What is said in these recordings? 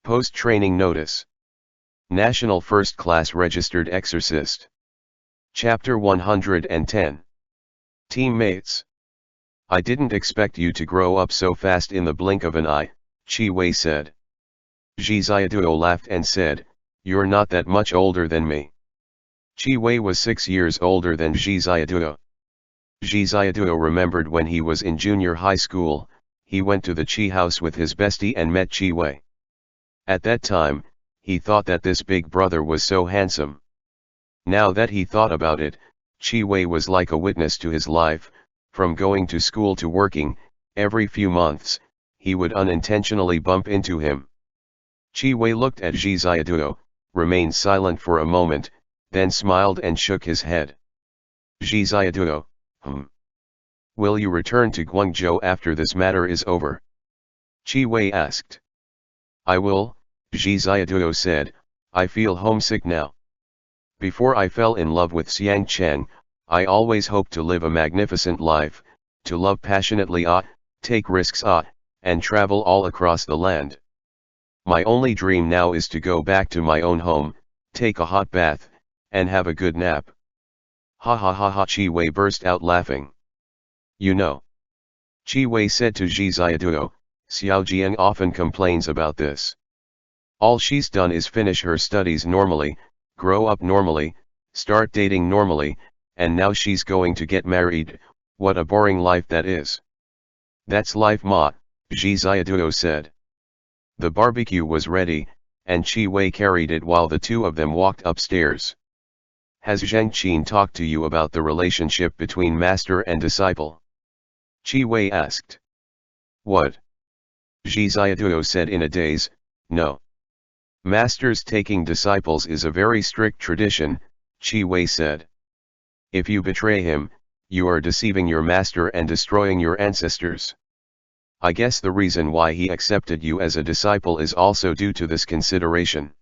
Post-training notice. National First Class Registered Exorcist. Chapter 110. Teammates. I didn't expect you to grow up so fast in the blink of an eye, Chi Wei said. Zhi Xiaoduo laughed and said, "You're not that much older than me." Chi Wei was 6 years older than Zhi Xiaoduo. Zhi Xiaoduo remembered when he was in junior high school, he went to the Chi house with his bestie and met Chi Wei. At that time, he thought that this big brother was so handsome. Now that he thought about it, Chi Wei was like a witness to his life. From going to school to working, every few months, he would unintentionally bump into him. Chi Wei looked at Zhi Xiaoduo, remained silent for a moment, then smiled and shook his head. Zhi Xiaoduo, Will you return to Guangzhou after this matter is over? Chi Wei asked. I will, Zhi Xiaoduo said, I feel homesick now. Before I fell in love with Xiang Cheng, I always hoped to live a magnificent life, to love passionately take risks and travel all across the land. My only dream now is to go back to my own home, take a hot bath, and have a good nap. Ha ha ha ha, Chi Wei burst out laughing. You know, Chi Wei said to Zhi Xiaoduo, Xiao Jiang often complains about this. All she's done is finish her studies normally, grow up normally, start dating normally, and now she's going to get married. What a boring life that is. That's life, ma, Zhi Xiaoduo said. The barbecue was ready, and Chi Wei carried it while the two of them walked upstairs. Has Zheng Qin talked to you about the relationship between master and disciple? Chi Wei asked. What? Zhi Xiaoduo said in a daze, no. Masters taking disciples is a very strict tradition, Chi Wei said. If you betray him, you are deceiving your master and destroying your ancestors. I guess the reason why he accepted you as a disciple is also due to this consideration.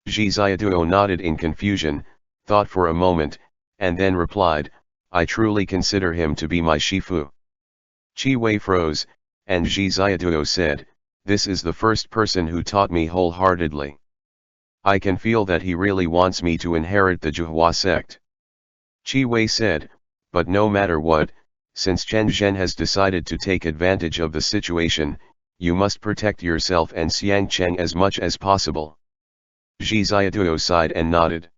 Zhi Xiaoduo nodded in confusion, thought for a moment, and then replied, I truly consider him to be my Shifu. Chi Wei froze, and Zhi Xiaoduo said, this is the first person who taught me wholeheartedly. I can feel that he really wants me to inherit the Zhuhua sect. Chi Wei said, but no matter what, since Chen Zhen has decided to take advantage of the situation, you must protect yourself and Xiang Cheng as much as possible. Zhi Xiaoduo sighed and nodded.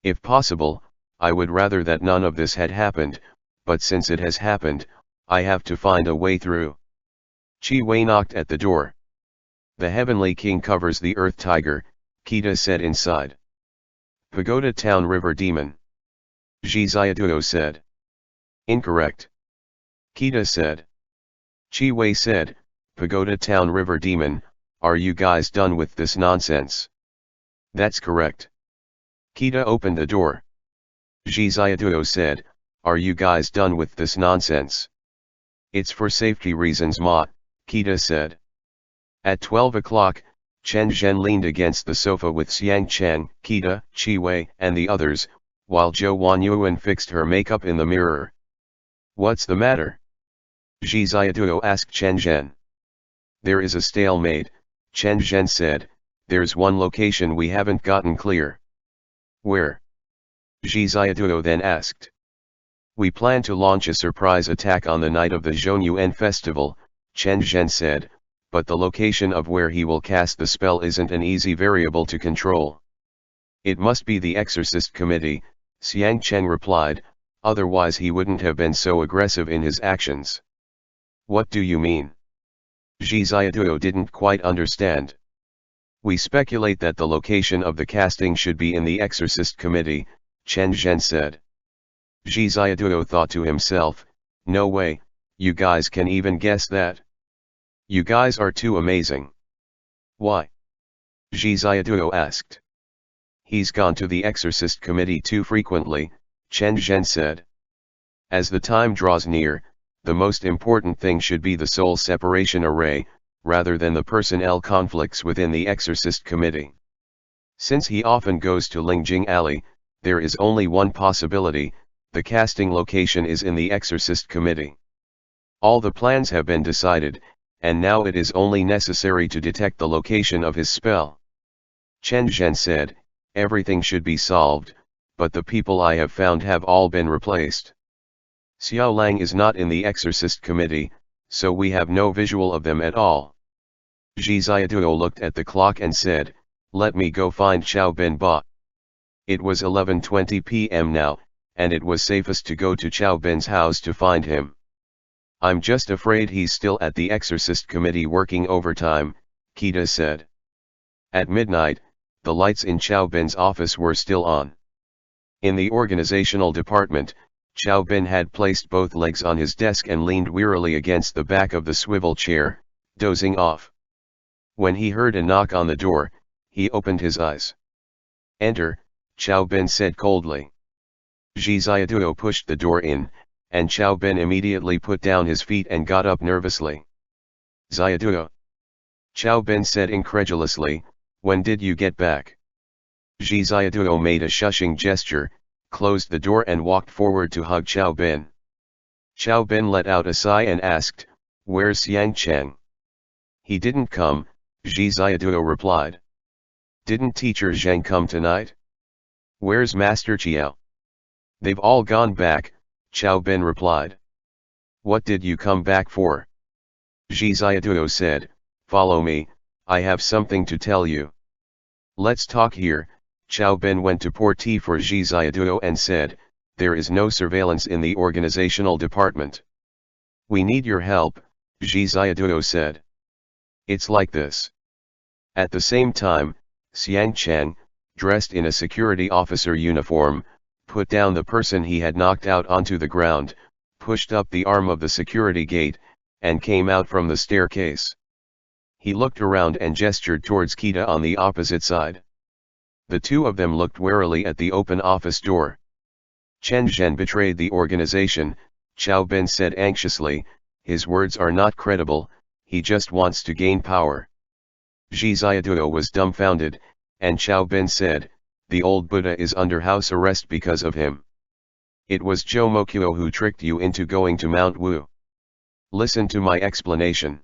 If possible, I would rather that none of this had happened, but since it has happened, I have to find a way through. Chi Wei knocked at the door. The Heavenly King covers the Earth Tiger, Kita said inside. Pagoda Town River Demon. Zhi Xiaoduo said. Incorrect. Kita said. Chi Wei said, Pagoda Town River Demon, are you guys done with this nonsense? That's correct. Kita opened the door. Zhi Xiaoduo said, are you guys done with this nonsense? It's for safety reasons, ma, Kita said. At 12 o'clock, Chen Zhen leaned against the sofa with Xiang Cheng, Kita, Chi Wei, and the others, while Zhou Wanyuan fixed her makeup in the mirror. What's the matter? Zhi Xiaoduo asked Chen Zhen. There is a stalemate, Chen Zhen said, there's one location we haven't gotten clear. Where? Zhi Xiaoduo then asked. We plan to launch a surprise attack on the night of the Zhongyuan festival, Chen Zhen said, but the location of where he will cast the spell isn't an easy variable to control. It must be the Exorcist Committee, Xiang Cheng replied, otherwise he wouldn't have been so aggressive in his actions. What do you mean? Zhi Xiaoduo didn't quite understand. We speculate that the location of the casting should be in the Exorcist Committee, Chen Zhen said. Zhi Xiaoduo thought to himself, no way, you guys can even guess that. You guys are too amazing. Why? Zhi Xiaoduo asked. He's gone to the Exorcist Committee too frequently, Chen Zhen said. As the time draws near, the most important thing should be the soul separation array, rather than the personnel conflicts within the Exorcist Committee. Since he often goes to Lingjing Alley, there is only one possibility, the casting location is in the Exorcist Committee. All the plans have been decided, and now it is only necessary to detect the location of his spell. Chen Zhen said, everything should be solved, but the people I have found have all been replaced. Xiao Lang is not in the Exorcist committee, so we have no visual of them at all. Zhi Xiaoduo looked at the clock and said, let me go find Xiao Bin Ba. It was 11:20 p.m. now, and it was safest to go to Xiao Bin's house to find him. I'm just afraid he's still at the Exorcist committee working overtime, Kita said. At midnight, the lights in Xiao Bin's office were still on. In the organizational department, Xiao Bin had placed both legs on his desk and leaned wearily against the back of the swivel chair, dozing off. When he heard a knock on the door, he opened his eyes. Enter, Xiao Bin said coldly. Zhi Xiaoduo pushed the door in, and Xiao Bin immediately put down his feet and got up nervously. Xiaoduo. Xiao Bin said incredulously, when did you get back? Zhi Xiaoduo made a shushing gesture, closed the door and walked forward to hug Xiao Bin. Xiao Bin let out a sigh and asked, where's Xiang Cheng? He didn't come, Zhi Xiaoduo replied. Didn't teacher Zheng come tonight? Where's Master Chiao? They've all gone back, Xiao Bin replied. What did you come back for? Zhi Xiaoduo said, follow me, I have something to tell you. Let's talk here. Xiao Bin went to pour tea for Zhi Xiaoduo and said, there is no surveillance in the organizational department. We need your help, Zhi Xiaoduo said. It's like this. At the same time, Xiang Cheng, dressed in a security officer uniform, put down the person he had knocked out onto the ground, pushed up the arm of the security gate, and came out from the staircase. He looked around and gestured towards Kita on the opposite side. The two of them looked warily at the open office door. Chen Zhen betrayed the organization, Xiao Bin said anxiously, his words are not credible, he just wants to gain power. Zhi Xiaoduo was dumbfounded, and Xiao Bin said, the old Buddha is under house arrest because of him. It was Zhou Mokuo who tricked you into going to Mount Wu. Listen to my explanation.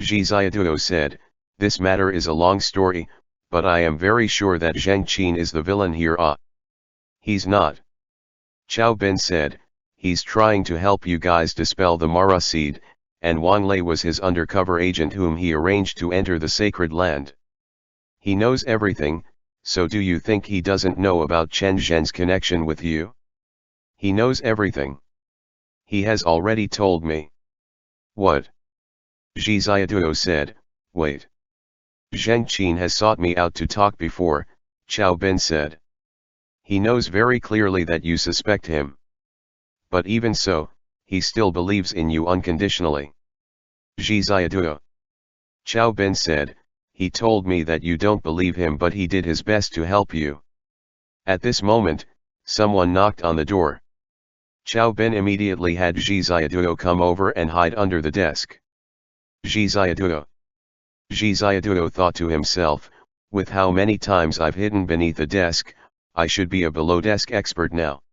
Zhi Xiaoduo said, this matter is a long story, but I am very sure that Zheng Qin is the villain here. He's not. Xiao Bin said, he's trying to help you guys dispel the Mara seed, and Wang Lei was his undercover agent whom he arranged to enter the sacred land. He knows everything, so do you think he doesn't know about Chen Zhen's connection with you? He knows everything. He has already told me. What? Zhi Xiaoduo said, wait. Zheng Qin has sought me out to talk before, Xiao Bin said. He knows very clearly that you suspect him. But even so, he still believes in you unconditionally. Zhi Xiaoduo. Xiao Bin said, he told me that you don't believe him but he did his best to help you. At this moment, someone knocked on the door. Xiao Bin immediately had Zhi Xiaoduo come over and hide under the desk. Zhi Xiaoduo. Zhi Xiaoduo thought to himself, with how many times I've hidden beneath the desk, I should be a below-desk expert now.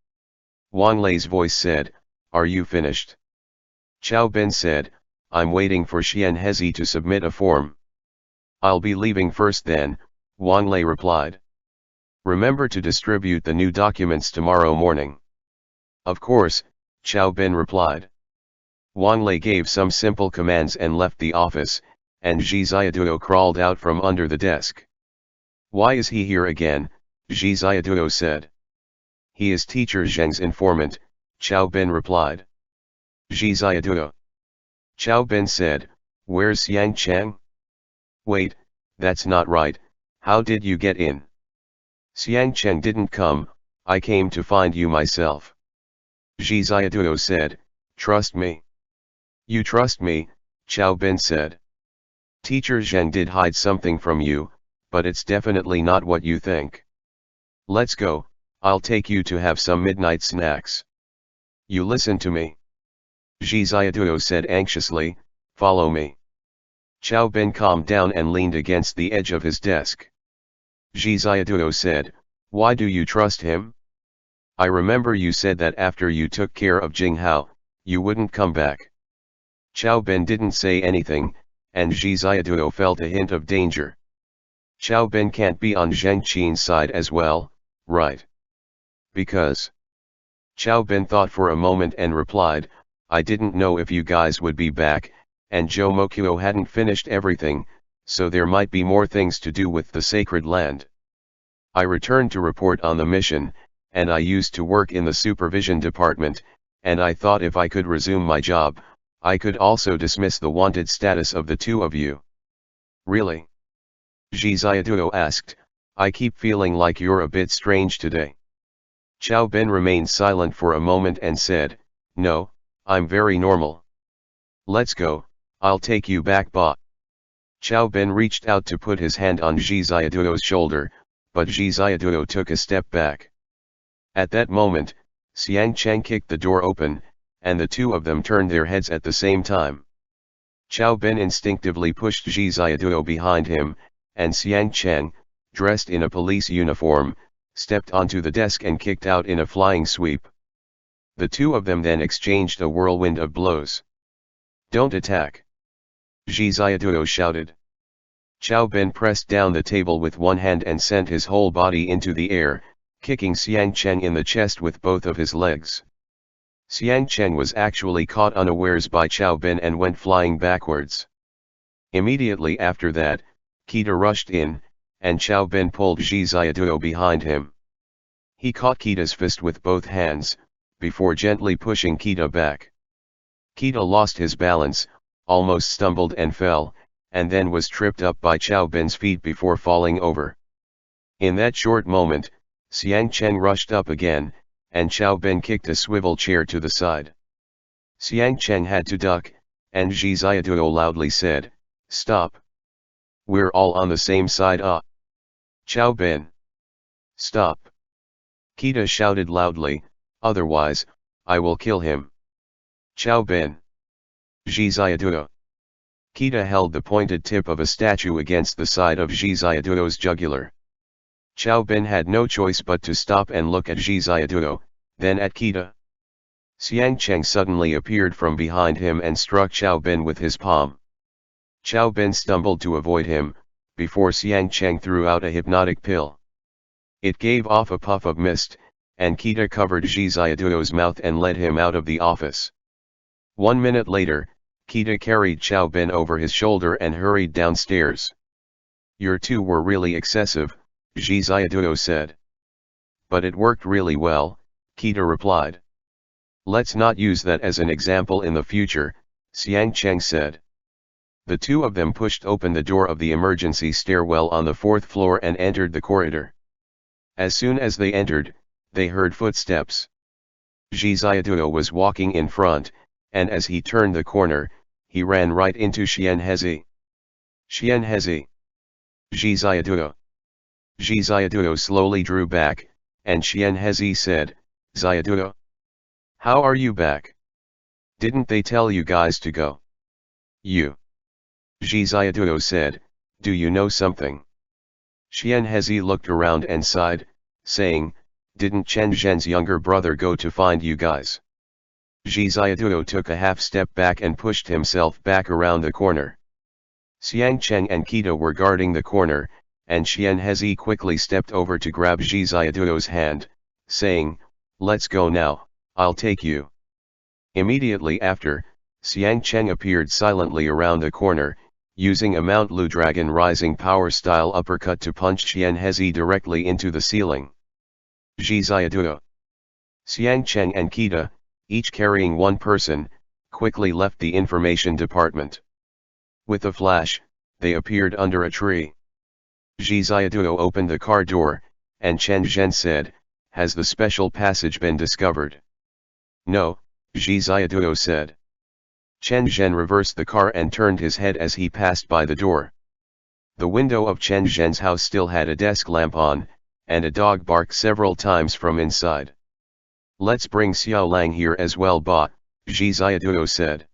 Wang Lei's voice said, are you finished? Xiao Bin said, I'm waiting for Xian Hezi to submit a form. I'll be leaving first then, Wang Lei replied. Remember to distribute the new documents tomorrow morning. Of course, Xiao Bin replied. Wang Lei gave some simple commands and left the office, and Zhi Xiaoduo crawled out from under the desk. Why is he here again? Zhi Xiaoduo said. He is teacher Zheng's informant, Xiao Bin replied. Zhi Xiaoduo. Xiao Bin said, where's Xiang Cheng? Wait, that's not right, how did you get in? Xiang Cheng didn't come, I came to find you myself. Zhi Xiaoduo said, trust me. You trust me, Xiao Bin said. Teacher Zheng did hide something from you, but it's definitely not what you think. Let's go, I'll take you to have some midnight snacks. You listen to me. Zhi Xiaoduo said anxiously, follow me. Xiao Bin calmed down and leaned against the edge of his desk. Zhi Xiaoduo said, why do you trust him? I remember you said that after you took care of Jinghao, you wouldn't come back. Xiao Ben didn't say anything, and Zhi Xiaoduo felt a hint of danger. Xiao Ben can't be on Zheng Qin's side as well, right? Because. Xiao Ben thought for a moment and replied, I didn't know if you guys would be back, and Zhou Mokuo hadn't finished everything, so there might be more things to do with the sacred land. I returned to report on the mission, and I used to work in the supervision department, and I thought if I could resume my job, I could also dismiss the wanted status of the two of you. Really? Zhi Xiaoduo asked, I keep feeling like you're a bit strange today. Xiao Ben remained silent for a moment and said, no, I'm very normal. Let's go, I'll take you back ba. Xiao Ben reached out to put his hand on Zhi Xiaoduo's shoulder, but Zhi Xiaoduo took a step back. At that moment, Xiang Cheng kicked the door open, and the two of them turned their heads at the same time. Xiao Ben instinctively pushed Zhi Xiaoduo behind him, and Xiang Cheng, dressed in a police uniform, stepped onto the desk and kicked out in a flying sweep. The two of them then exchanged a whirlwind of blows. Don't attack! Zhi Xiaoduo shouted. Xiao Ben pressed down the table with one hand and sent his whole body into the air, kicking Xiang Cheng in the chest with both of his legs. Xiang Cheng was actually caught unawares by Xiao Ben and went flying backwards. Immediately after that, Kita rushed in, and Xiao Ben pulled Zhi Xiaoduo behind him. He caught Kita's fist with both hands, before gently pushing Kita back. Kita lost his balance, almost stumbled and fell, and then was tripped up by Xiao Ben's feet before falling over. In that short moment, Xiang Cheng rushed up again, and Xiao Ben kicked a swivel chair to the side. Xiang Cheng had to duck, and Zhi Xiaoduo loudly said, stop! We're all on the same side Xiao Ben! Stop! Kita shouted loudly, otherwise, I will kill him. Xiao Ben! Zhi Xiaoduo! Kita held the pointed tip of a statue against the side of Zhi Xiaoduo's jugular. Xiao Ben had no choice but to stop and look at Zhi Xiaoduo, then at Kita. Xiang Cheng suddenly appeared from behind him and struck Xiao Ben with his palm. Xiao Ben stumbled to avoid him, before Xiang Cheng threw out a hypnotic pill. It gave off a puff of mist, and Kita covered Zhi Xiaoduo's mouth and led him out of the office. 1 minute later, Kita carried Xiao Ben over his shoulder and hurried downstairs. You two were really excessive, Zhi Xiaoduo said. But it worked really well, Kita replied. Let's not use that as an example in the future, Xiang Cheng said. The two of them pushed open the door of the emergency stairwell on the 4th floor and entered the corridor. As soon as they entered, they heard footsteps. Zhi Xiaoduo was walking in front, and as he turned the corner, he ran right into Xian Hezi. Xian Hezi! Zhi Xiaoduo! Zhi Xiaoduo slowly drew back, and Xian Hezi said, Xiaoduo? How are you back? Didn't they tell you guys to go? You. Zhi Xiaoduo said, do you know something? Xian Hezi looked around and sighed, saying, didn't Chen Zhen's younger brother go to find you guys? Zhi Xiaoduo took a half step back and pushed himself back around the corner. Xiang Cheng and Kita were guarding the corner, and Xian Hezi quickly stepped over to grab Zhi Xiaoduo's hand, saying, let's go now, I'll take you. Immediately after, Xiang Cheng appeared silently around the corner, using a Mount Lu Dragon Rising Power style uppercut to punch Xian Hezi directly into the ceiling. Zhi Xiaoduo. Xiang Cheng and Kita, each carrying one person, quickly left the information department. With a flash, they appeared under a tree. Zhi Xiaoduo opened the car door, and Chen Zhen said, has the special passage been discovered? No, Zhi Xiaoduo said. Chen Zhen reversed the car and turned his head as he passed by the door. The window of Chen Zhen's house still had a desk lamp on, and a dog barked several times from inside. Let's bring Xiao Lang here as well ba, Zhi Xiaoduo said.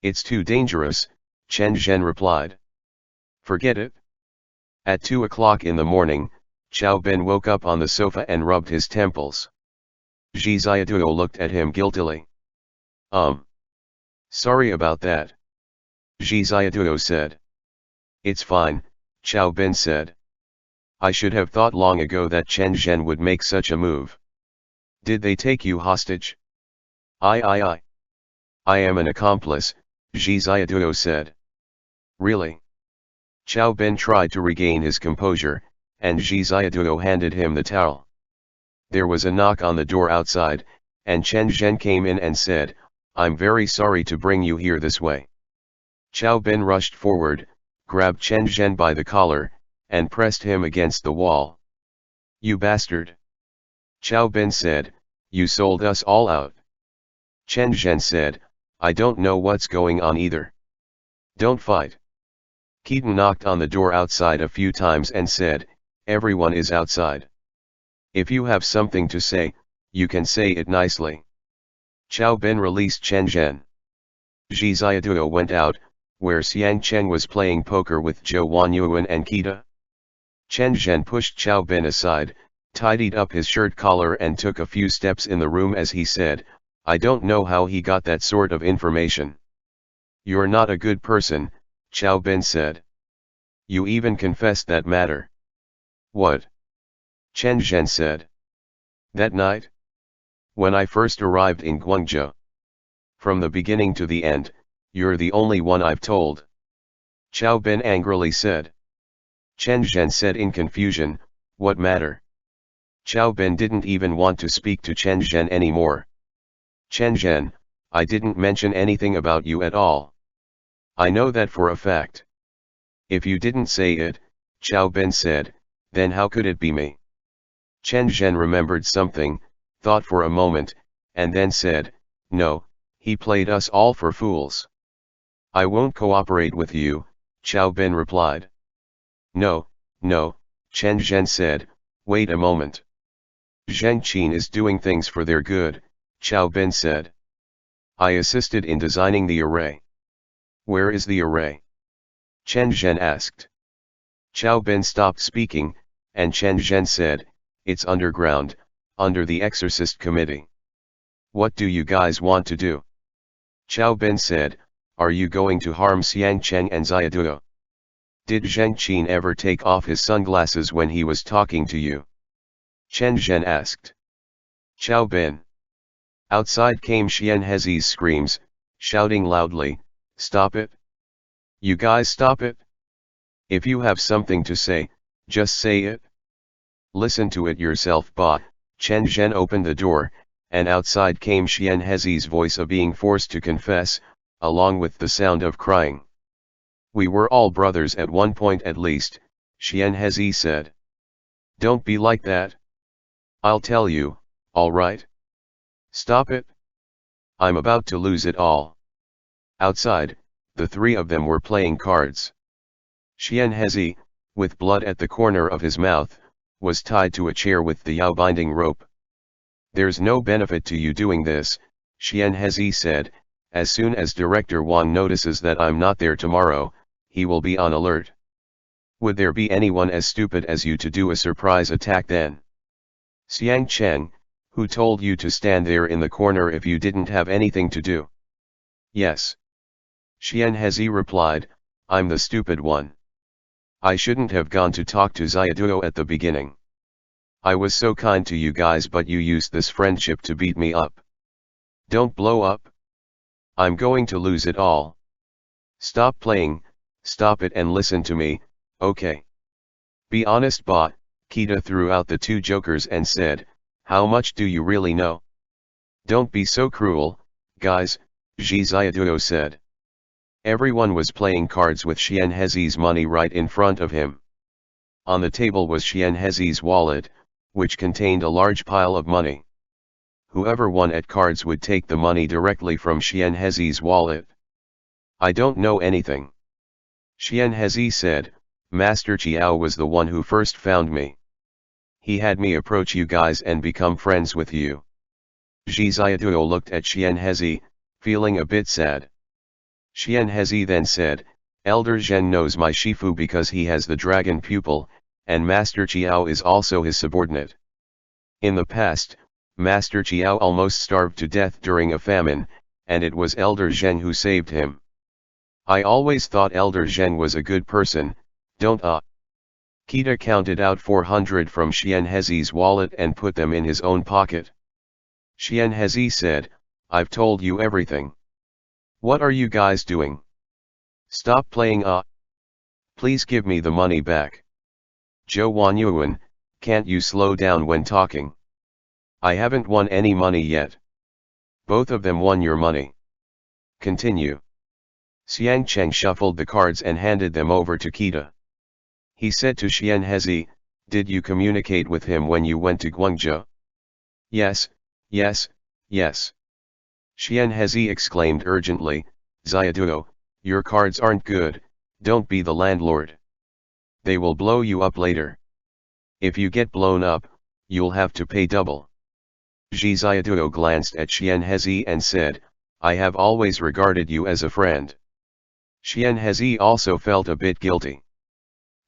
It's too dangerous, Chen Zhen replied. Forget it. At 2 o'clock in the morning, Xiao Ben woke up on the sofa and rubbed his temples. Zhi Xiaoduo looked at him guiltily. Sorry about that. Zhi Ziaduo said. It's fine, Qiao Bin said. I should have thought long ago that Chen Zhen would make such a move. Did they take you hostage? I am an accomplice, Zhi Ziaduo said. Really? Qiao Bin tried to regain his composure, and Zhi Ziaduo handed him the towel. There was a knock on the door outside, and Chen Zhen came in and said, I'm very sorry to bring you here this way. Qiao Bin rushed forward, grabbed Chen Zhen by the collar, and pressed him against the wall. You bastard! Qiao Bin said, you sold us all out. Chen Zhen said, I don't know what's going on either. Don't fight. Keaton knocked on the door outside a few times and said, everyone is outside. If you have something to say, you can say it nicely. Qiao Bin released Chen Zhen. Zhi Ziaduo went out, where Xiang Cheng was playing poker with Zhou Wanyuan and Kita. Chen Zhen pushed Qiao Bin aside, tidied up his shirt collar and took a few steps in the room as he said, I don't know how he got that sort of information. You're not a good person, Qiao Bin said. You even confessed that matter. What? Chen Zhen said. That night? When I first arrived in Guangzhou. From the beginning to the end, you're the only one I've told. Qiao Bin angrily said. Chen Zhen said in confusion, what matter? Qiao Bin didn't even want to speak to Chen Zhen anymore. Chen Zhen, I didn't mention anything about you at all. I know that for a fact. If you didn't say it, Qiao Bin said, then how could it be me? Chen Zhen remembered something, thought for a moment, and then said, no, he played us all for fools. I won't cooperate with you, Qiao Bin replied. No, Chen Zhen said, wait a moment. Zheng Qin is doing things for their good, Qiao Bin said. I assisted in designing the array. Where is the array? Chen Zhen asked. Qiao Bin stopped speaking, and Chen Zhen said, it's underground, under the Exorcist committee. What do you guys want to do? Qiao Bin said, are you going to harm Xiang Cheng and Ziaduo? Did Zheng Qin ever take off his sunglasses when he was talking to you? Chen Zhen asked. Qiao Bin. Outside came Xian Hezi's screams, shouting loudly, stop it! You guys stop it! If you have something to say, just say it. Listen to it yourself, Ba. Chen Zhen opened the door, and outside came Xian Hezi's voice of being forced to confess, along with the sound of crying. We were all brothers at one point at least, Xian Hezi said. Don't be like that. I'll tell you, all right? Stop it. I'm about to lose it all. Outside, the three of them were playing cards. Xian Hezi, with blood at the corner of his mouth, was tied to a chair with the Yao binding rope. There's no benefit to you doing this, Xian Hezi said, as soon as Director Wang notices that I'm not there tomorrow, he will be on alert. Would there be anyone as stupid as you to do a surprise attack then? Xiang Cheng, who told you to stand there in the corner if you didn't have anything to do? Yes. Xian Hezi replied, I'm the stupid one. I shouldn't have gone to talk to Ziaduo at the beginning. I was so kind to you guys, but you used this friendship to beat me up. Don't blow up. I'm going to lose it all. Stop playing, stop it and listen to me, okay? Be honest, Ba. Kita threw out the two jokers and said, how much do you really know? Don't be so cruel, guys, Zhi Ziaduo said. Everyone was playing cards with Xian Hezi's money right in front of him. On the table was Xian Hezi's wallet, which contained a large pile of money. Whoever won at cards would take the money directly from Xian Hezi's wallet. I don't know anything. Xian Hezi said, Master Qiao was the one who first found me. He had me approach you guys and become friends with you. Zhi Ziaduo looked at Xian Hezi, feeling a bit sad. Xian Hezi then said, Elder Zhen knows my Shifu because he has the dragon pupil, and Master Qiao is also his subordinate. In the past, Master Qiao almost starved to death during a famine, and it was Elder Zheng who saved him. I always thought Elder Zheng was a good person, don't Kita counted out 400 from Xianhezi's wallet and put them in his own pocket. Xianhezi said, I've told you everything. What are you guys doing? Stop playing Please give me the money back. Zhou Wanyuan, can't you slow down when talking? I haven't won any money yet. Both of them won your money. Continue. Xiang Cheng shuffled the cards and handed them over to Kita. He said to Xianhezi, did you communicate with him when you went to Guangzhou? Yes, yes, yes. Xianhezi exclaimed urgently, Xiaoduo, your cards aren't good, don't be the landlord. They will blow you up later. If you get blown up, you'll have to pay double. Xiaoduo glanced at Xianhezi and said, I have always regarded you as a friend. Xianhezi also felt a bit guilty.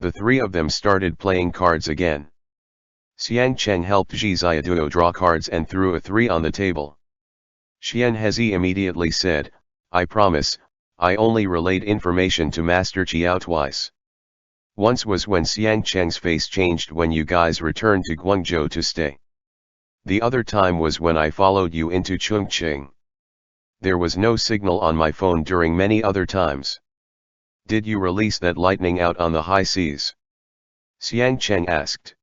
The three of them started playing cards again. Xiang Cheng helped Xiaoduo draw cards and threw a 3 on the table. Xianhezi immediately said, I promise, I only relayed information to Master Chiao twice. Once was when Xiang Cheng's face changed when you guys returned to Guangzhou to stay. The other time was when I followed you into Chongqing. There was no signal on my phone during many other times. Did you release that lightning out on the high seas? Xiang Cheng asked.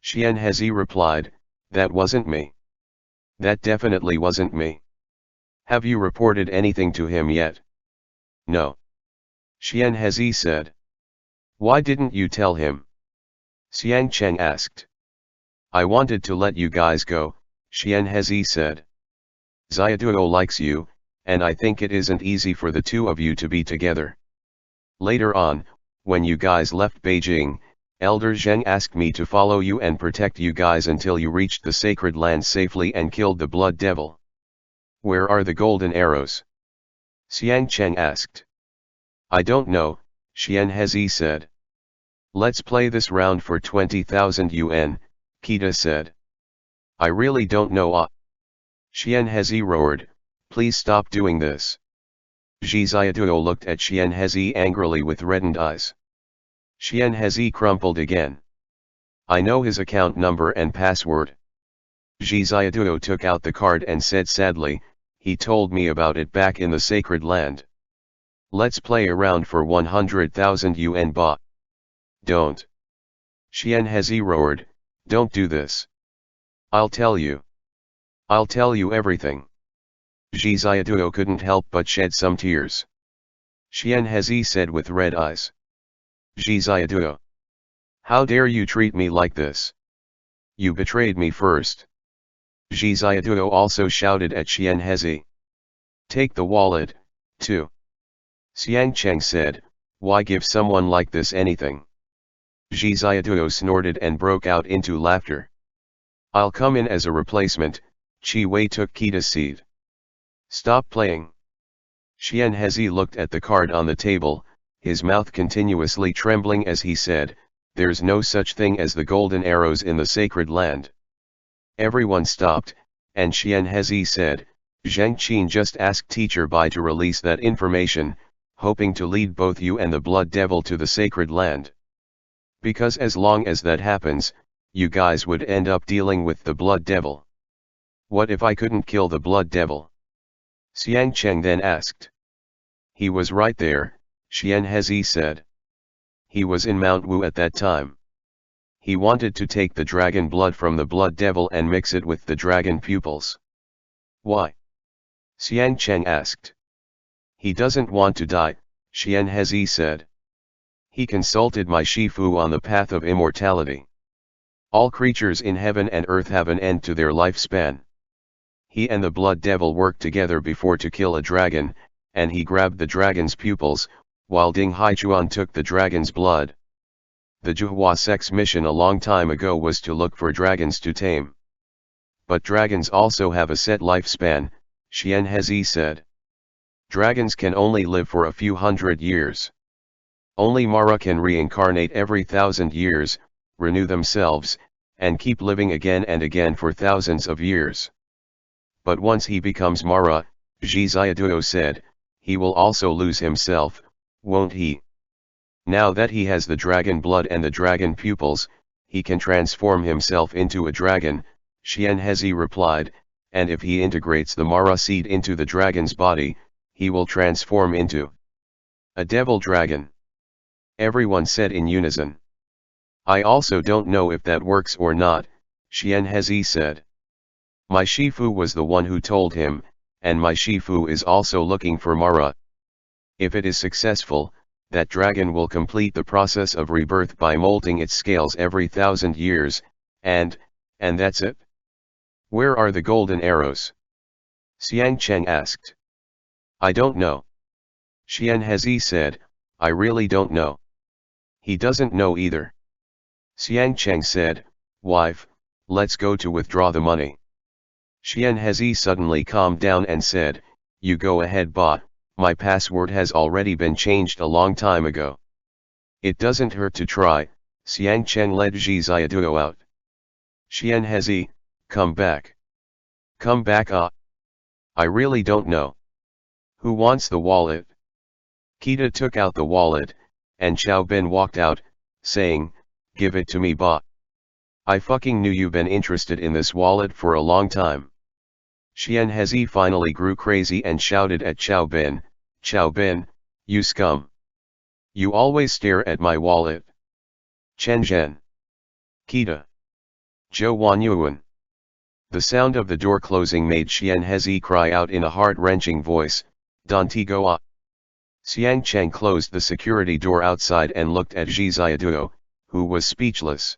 Xianhezi replied, that wasn't me. That definitely wasn't me. Have you reported anything to him yet? No. Xianhezi said. Why didn't you tell him? Xiang Cheng asked. I wanted to let you guys go, Xianhezi said. Xiaoduo likes you, and I think it isn't easy for the two of you to be together. Later on, when you guys left Beijing, Elder Zheng asked me to follow you and protect you guys until you reached the sacred land safely and killed the blood devil. Where are the golden arrows? Xiang Cheng asked. I don't know, Xianhezi said. Let's play this round for 20,000 yuan, Kita said. I really don't know Xianhezi roared, please stop doing this. Xiaoduo looked at Xianhezi angrily with reddened eyes. Xianhezi crumpled again. I know his account number and password. Xiaoduo took out the card and said sadly, he told me about it back in the sacred land. Let's play around for 100,000 yuan ba. Don't. Xianhezi roared, don't do this. I'll tell you. I'll tell you everything. Xiaoduo couldn't help but shed some tears. Xianhezi said with red eyes. Xiaoduo. How dare you treat me like this? You betrayed me first. Xiaoduo also shouted at Xianhezi. Take the wallet, too. Xiang Cheng said, why give someone like this anything? Xiaoduo snorted and broke out into laughter. I'll come in as a replacement, Qi Wei took Kita's seat. Stop playing. Xianhezi looked at the card on the table, his mouth continuously trembling as he said, there's no such thing as the golden arrows in the sacred land. Everyone stopped, and Xianhezi said, Zheng Qin just asked Teacher Bai to release that information, hoping to lead both you and the blood devil to the sacred land. Because as long as that happens, you guys would end up dealing with the blood devil. What if I couldn't kill the blood devil? Xiang Cheng then asked. He was right there, Xianhezi said. He was in Mount Wu at that time. He wanted to take the dragon blood from the blood devil and mix it with the dragon pupils. Why? Xiang Cheng asked. He doesn't want to die, Xianhezi said. He consulted my Shifu on the path of immortality. All creatures in heaven and earth have an end to their lifespan. He and the blood devil worked together before to kill a dragon, and he grabbed the dragon's pupils, while Dinghai Chuan took the dragon's blood. The Zhuhua Sect's mission a long time ago was to look for dragons to tame. But dragons also have a set lifespan, Xianhezi said. Dragons can only live for a few hundred years. Only Mara can reincarnate every 1,000 years, renew themselves, and keep living again and again for thousands of years. But once he becomes Mara, Zhi Ziaduo said, he will also lose himself, won't he? Now that he has the dragon blood and the dragon pupils, he can transform himself into a dragon, Xianhezi replied, and if he integrates the Mara seed into the dragon's body, he will transform into a devil dragon. Everyone said in unison. I also don't know if that works or not, Xianhezi said. My Shifu was the one who told him, and my Shifu is also looking for Mara. If it is successful, that dragon will complete the process of rebirth by molting its scales every 1,000 years, and that's it? Where are the golden arrows? Xiang Cheng asked. I don't know. Xianhezi said, I really don't know. He doesn't know either. Xiang Cheng said, wife, let's go to withdraw the money. Xianhezi suddenly calmed down and said, you go ahead ba, my password has already been changed a long time ago. It doesn't hurt to try, Xiang Cheng led Zhi Ziaduo out. Xianhezi, come back. Come back I really don't know. Who wants the wallet? Kita took out the wallet, and Xiao Bin walked out, saying, give it to me ba. I fucking knew you been interested in this wallet for a long time. Xianhezi finally grew crazy and shouted at Xiao Bin, you scum. You always stare at my wallet. Chen Zhen. Kita. Zhou Wanyuan. The sound of the door closing made Xianhezi cry out in a heart-wrenching voice, Dantigo. Xiang Cheng closed the security door outside and looked at Zhi Ziaduo, who was speechless.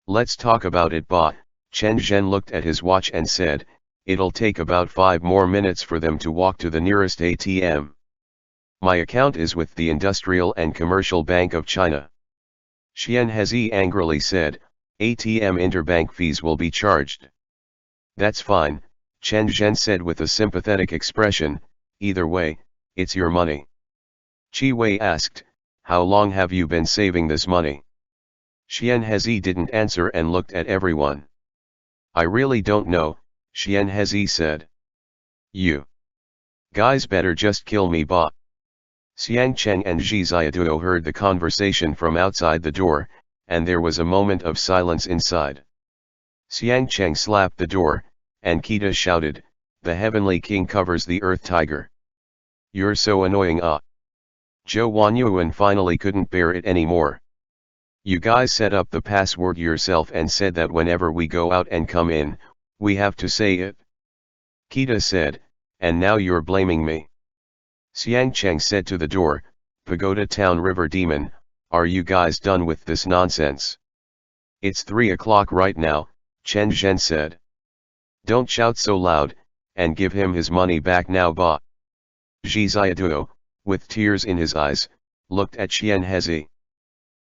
Let's talk about it ba, Chen Zhen looked at his watch and said, it'll take about 5 more minutes for them to walk to the nearest ATM. My account is with the Industrial and Commercial Bank of China. Xianhezi angrily said, ATM interbank fees will be charged. That's fine, Chen Zhen said with a sympathetic expression, either way, it's your money. Qi Wei asked, how long have you been saving this money? Xianhezi didn't answer and looked at everyone. I really don't know, Xianhezi said. You guys better just kill me ba. Xiang Cheng and Zhi Ziaduo heard the conversation from outside the door, and there was a moment of silence inside. Xiang Cheng slapped the door, and Kita shouted, the Heavenly King covers the Earth Tiger. You're so annoying Zhou Wanyuan finally couldn't bear it anymore. You guys set up the password yourself and said that whenever we go out and come in, we have to say it. Kita said, and now you're blaming me. Xiang Cheng said to the door, Pagoda Town River Demon, are you guys done with this nonsense? It's 3 o'clock right now, Chen Zhen said. Don't shout so loud, and give him his money back now ba. Zhi Ziaduo, with tears in his eyes, looked at Xianhezi.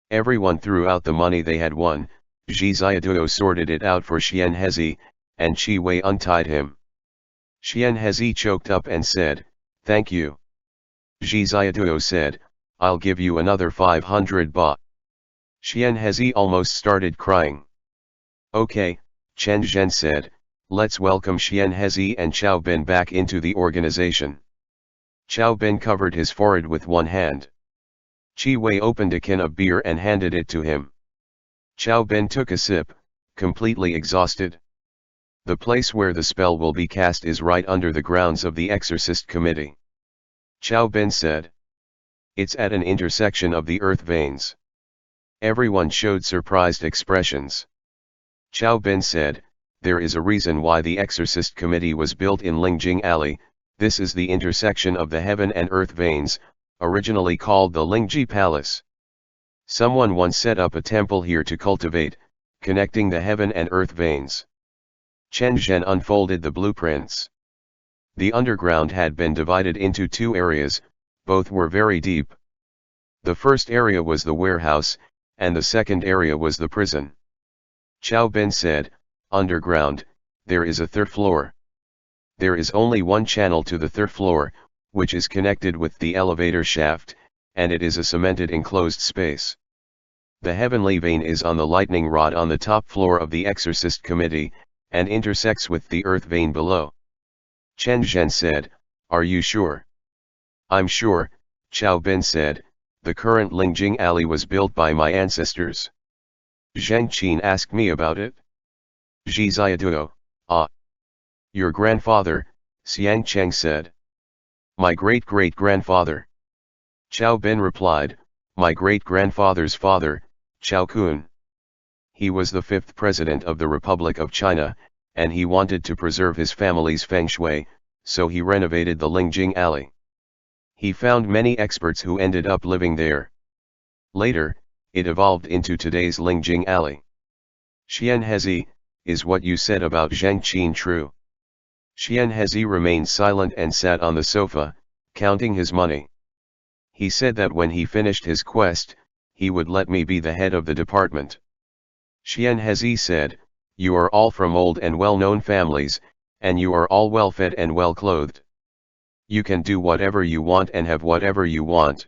Everyone threw out the money they had won, Zhi Ziaduo sorted it out for Xianhezi, and Qi Wei untied him. Xianhezi choked up and said, thank you. Zhi Ziaduo said, I'll give you another 500 ba. Xianhezi almost started crying. Okay, Chen Zhen said, let's welcome Xianhezi and Xiao Bin back into the organization. Xiao Bin covered his forehead with one hand. Qi Wei opened a can of beer and handed it to him. Xiao Bin took a sip, completely exhausted. The place where the spell will be cast is right under the grounds of the Exorcist Committee. Xiao Bin said. It's at an intersection of the earth veins. Everyone showed surprised expressions. Xiao Bin said, there is a reason why the Exorcist Committee was built in Lingjing Alley. This is the intersection of the heaven and earth veins, originally called the Lingji Palace. Someone once set up a temple here to cultivate, connecting the heaven and earth veins. Chen Zhen unfolded the blueprints. The underground had been divided into 2 areas, both were very deep. The first area was the warehouse, and the second area was the prison. Xiao Bin said, underground, there is a 3rd floor. There is only one channel to the 3rd floor, which is connected with the elevator shaft, and it is a cemented enclosed space. The heavenly vein is on the lightning rod on the top floor of the Exorcist Committee, and intersects with the earth vein below. Chen Zhen said, Are you sure? I'm sure, Chao Ben said, the current Lingjing Alley was built by my ancestors. Zheng Qin asked me about it. Zhi Ziaduo, ah. Your grandfather, Xiang Cheng said. My great-great-grandfather. Chao Ben replied, my great-grandfather's father, Chao Kun. He was the 5th president of the Republic of China, and he wanted to preserve his family's feng shui, so he renovated the Lingjing Alley. He found many experts who ended up living there. Later, it evolved into today's Lingjing Alley. Xian Hezi, is what you said about Zheng Qin true? Xian Hezi remained silent and sat on the sofa, counting his money. He said that when he finished his quest, he would let me be the head of the department. Xian Hezi said, you are all from old and well-known families, and you are all well-fed and well-clothed. You can do whatever you want and have whatever you want.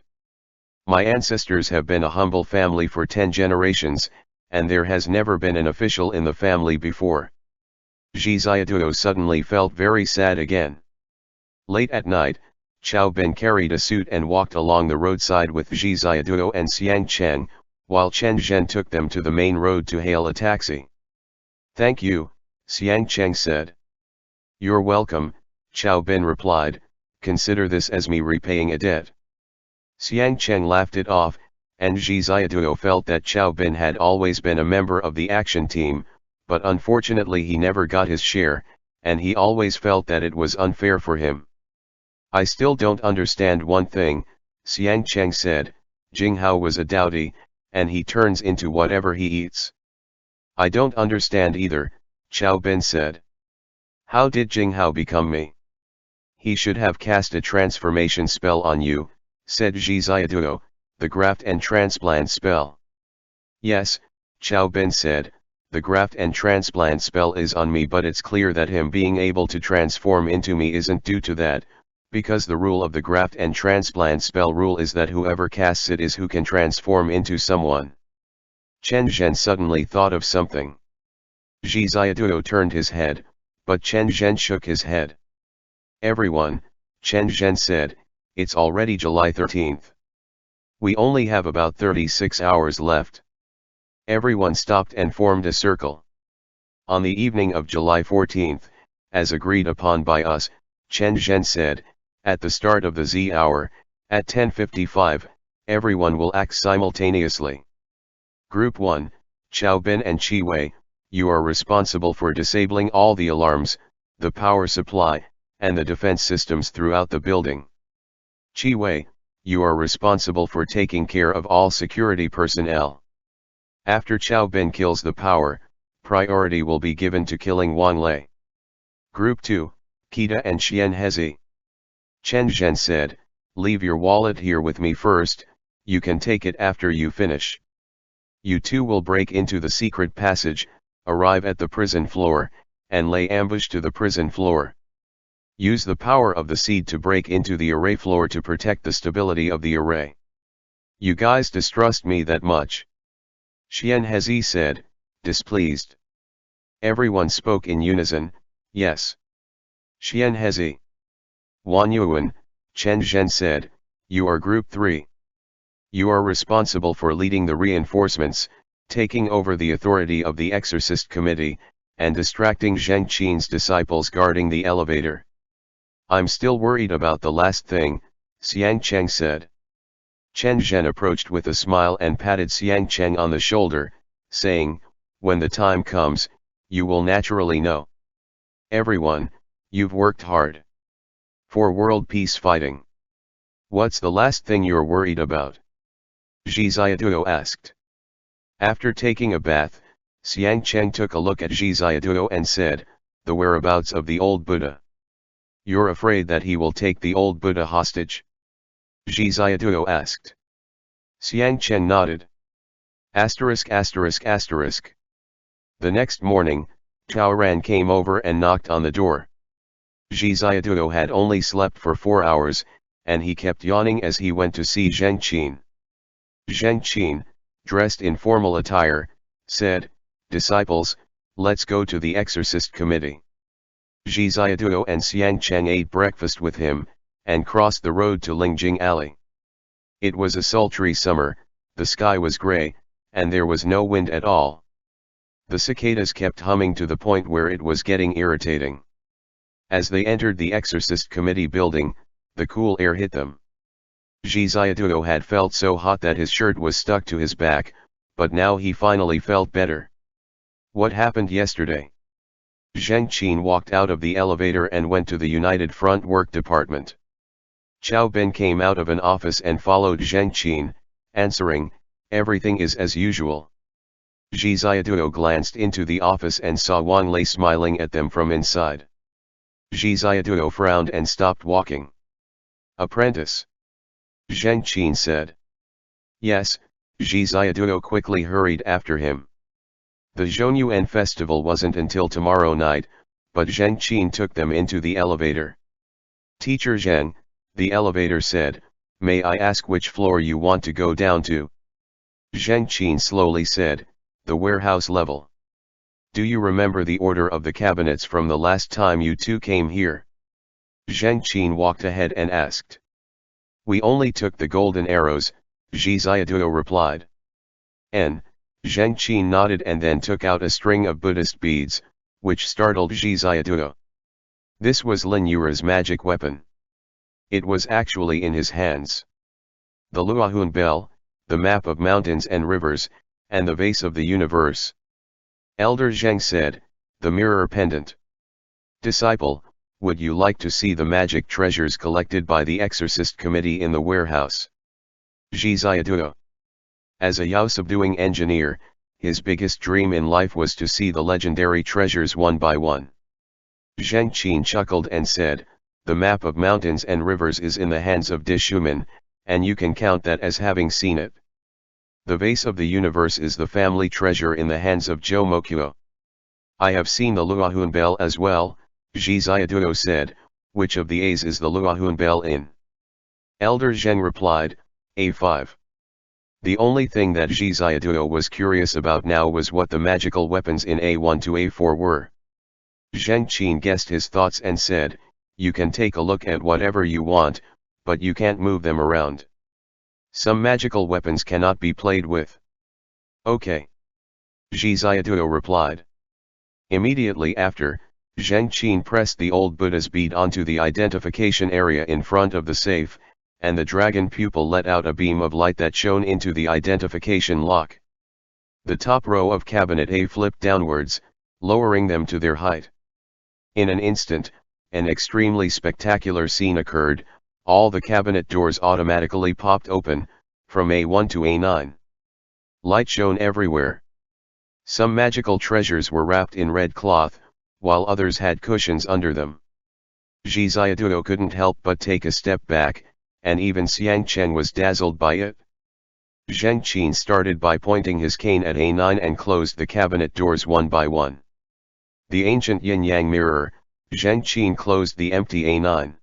My ancestors have been a humble family for 10 generations, and there has never been an official in the family before. Zhi Ziaduo suddenly felt very sad again. Late at night, Chao Ben carried a suit and walked along the roadside with Zhi Ziaduo and Xiang Cheng, while Chen Zhen took them to the main road to hail a taxi. Thank you, Xiang Cheng said. You're welcome, Chao Ben replied, consider this as me repaying a debt. Xiang Cheng laughed it off, and Zhi Ziaduo felt that Chao Ben had always been a member of the action team, but unfortunately he never got his share, and he always felt that it was unfair for him. I still don't understand one thing, Xiang Cheng said, Jinghao was a dowdy, and he turns into whatever he eats. I don't understand either, Chao Ben said. How did Jinghao become me? He should have cast a transformation spell on you, said Zhi Ziaduo, the graft and transplant spell. Yes, Chao Ben said, the graft and transplant spell is on me, but it's clear that him being able to transform into me isn't due to that, because the rule of the graft and transplant spell rule is that whoever casts it is who can transform into someone. Chen Zhen suddenly thought of something. Zhi Ziaduo turned his head, but Chen Zhen shook his head. Everyone, Chen Zhen said, it's already July 13th. We only have about 36 hours left. Everyone stopped and formed a circle. On the evening of July 14th, as agreed upon by us, Chen Zhen said, at the start of the Z hour, at 10:55, everyone will act simultaneously. Group 1, Chao Ben and Qi Wei, you are responsible for disabling all the alarms, the power supply, and the defense systems throughout the building. Qi Wei, you are responsible for taking care of all security personnel. After Chao Ben kills the power, priority will be given to killing Wang Lei. Group 2, Kita and Xian Hezi. Chen Zhen said, leave your wallet here with me first, you can take it after you finish. You two will break into the secret passage, arrive at the prison floor, and lay ambush to the prison floor. Use the power of the seed to break into the array floor to protect the stability of the array. You guys distrust me that much? Xian Hezi said, displeased. Everyone spoke in unison, yes. Xian Hezi. Wan Yuan, Chen Zhen said, you are Group 3. You are responsible for leading the reinforcements, taking over the authority of the Exorcist Committee, and distracting Zheng Qin's disciples guarding the elevator. I'm still worried about the last thing, Xiang Cheng said. Chen Zhen approached with a smile and patted Xiang Cheng on the shoulder, saying, when the time comes, you will naturally know. Everyone, you've worked hard. For world peace fighting. What's the last thing you're worried about? Zhi Ziaduo asked. After taking a bath, Xiang Cheng took a look at Zhi Ziaduo and said, the whereabouts of the old Buddha. You're afraid that he will take the old Buddha hostage? Zhi Ziaduo asked. Xiang Cheng nodded. Asterisk asterisk asterisk. The next morning, Taoran came over and knocked on the door. Zhi Ziaduo had only slept for 4 hours, and he kept yawning as he went to see Zheng Qin. Zheng Qin, dressed in formal attire, said, disciples, let's go to the Exorcist Committee. Zhi Ziaduo and Xiang Cheng ate breakfast with him, and crossed the road to Lingjing Alley. It was a sultry summer, the sky was grey, and there was no wind at all. The cicadas kept humming to the point where it was getting irritating. As they entered the Exorcist Committee building, the cool air hit them. Zhi Xiaoduo had felt so hot that his shirt was stuck to his back, but now he finally felt better. What happened yesterday? Zheng Qin walked out of the elevator and went to the United Front Work Department. Chao Ben came out of an office and followed Zheng Qin, answering, "Everything is as usual." Zhi Xiaoduo glanced into the office and saw Wang Lei smiling at them from inside. Zhi Xiaoduo frowned and stopped walking. "Apprentice?" Zheng Qin said. "Yes." Zhi Xiaoduo quickly hurried after him. The Zhonyuan festival wasn't until tomorrow night, but Zheng Qin took them into the elevator. "Teacher Zheng," the elevator said, "may I ask which floor you want to go down to?" Zheng Qin slowly said, "The warehouse level." "Do you remember the order of the cabinets from the last time you two came here?" Zheng Qin walked ahead and asked. "We only took the golden arrows," Zhi Xiaoduo replied. Zheng Qin nodded and then took out a string of Buddhist beads, which startled Zhi Xiaoduo. This was Lin Yura's magic weapon. It was actually in his hands. The Luohun bell, the map of mountains and rivers, and the vase of the universe. Elder Zheng said, "The mirror pendant." "Disciple, would you like to see the magic treasures collected by the Exorcist Committee in the warehouse?" Zhi Xiaoduo. As a Yao-subduing engineer, his biggest dream in life was to see the legendary treasures one by one. Zheng Qin chuckled and said, "The map of mountains and rivers is in the hands of Dishuman, and you can count that as having seen it. The vase of the universe is the family treasure in the hands of Zhou Mokuo. I have seen the Luohun bell as well," Zhi Xiaoduo said. "Which of the A's is the Luohun bell in?" Elder Zheng replied, "A5. The only thing that Zhi Xiaoduo was curious about now was what the magical weapons in A1 to A4 were. Zheng Qin guessed his thoughts and said, "You can take a look at whatever you want, but you can't move them around. Some magical weapons cannot be played with." "Okay." Zhi Xiaoduo replied. Immediately after, Zheng Qin pressed the old Buddha's bead onto the identification area in front of the safe, and the dragon pupil let out a beam of light that shone into the identification lock. The top row of cabinet A flipped downwards, lowering them to their height. In an instant, an extremely spectacular scene occurred. All the cabinet doors automatically popped open, from A1 to A9. Light shone everywhere. Some magical treasures were wrapped in red cloth, while others had cushions under them. Zhi Xiaoduo couldn't help but take a step back, and even Xiang Chen was dazzled by it. Zheng Qin started by pointing his cane at A9 and closed the cabinet doors one by one. The ancient yin-yang mirror, Zheng Qin closed the empty A9.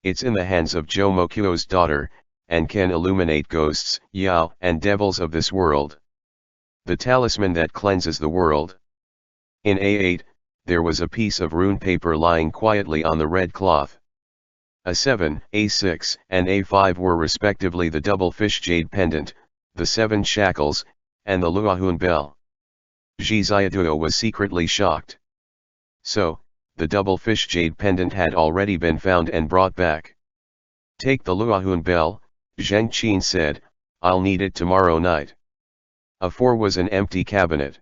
"It's in the hands of Zhou Mokuo's daughter, and can illuminate ghosts, Yao, and devils of this world. The talisman that cleanses the world." In A8, there was a piece of rune paper lying quietly on the red cloth. A7, A6, and A5 were respectively the double fish jade pendant, the 7 shackles, and the Luohun bell. Zhi Xiaoduo was secretly shocked. So, the double fish jade pendant had already been found and brought back. "Take the Luohun bell," Zheng Qin said, "I'll need it tomorrow night." A4 was an empty cabinet.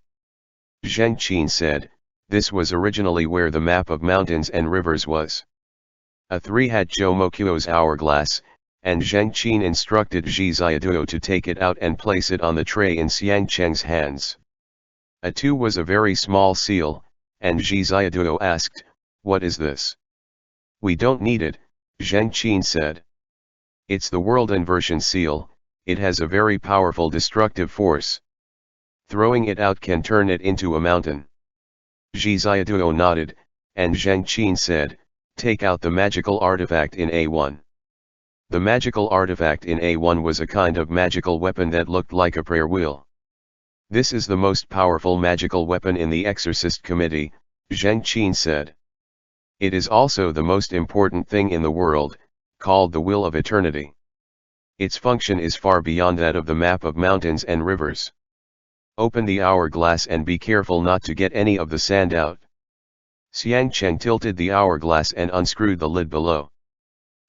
Zheng Qin said, "This was originally where the map of mountains and rivers was." A3 had Zhou Mokuo's hourglass, and Zheng Qin instructed Zhi Xiaoduo to take it out and place it on the tray in Xiang Cheng's hands. A2 was a very small seal, and Zhi Xiaoduo asked, "What is this?" "We don't need it," Zheng Qin said. "It's the world inversion seal. It has a very powerful destructive force. Throwing it out can turn it into a mountain." Zhi Xiaoduo nodded, and Zheng Qin said, "Take out the magical artifact in A1. The magical artifact in A1 was a kind of magical weapon that looked like a prayer wheel. This is the most powerful magical weapon in the Exorcist Committee, Zheng Qin said. It is also the most important thing in the world, called the Wheel of Eternity. Its function is far beyond that of the map of mountains and rivers. Open the hourglass and be careful not to get any of the sand out. Xiang Cheng tilted the hourglass and unscrewed the lid below.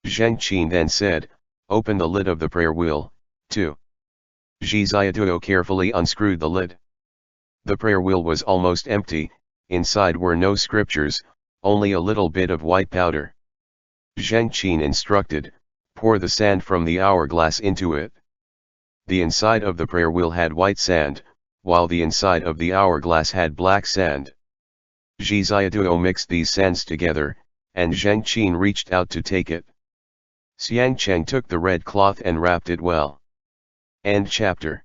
Zheng Qin then said, open the lid of the prayer wheel, too. Zhi Ziaduo carefully unscrewed the lid. The prayer wheel was almost empty, inside were no scriptures, only a little bit of white powder. Zheng Qin instructed, pour the sand from the hourglass into it. The inside of the prayer wheel had white sand, while the inside of the hourglass had black sand. Zhi Ziaduo mixed these sands together, and Zheng Qin reached out to take it. Xiang Cheng took the red cloth and wrapped it well. End chapter.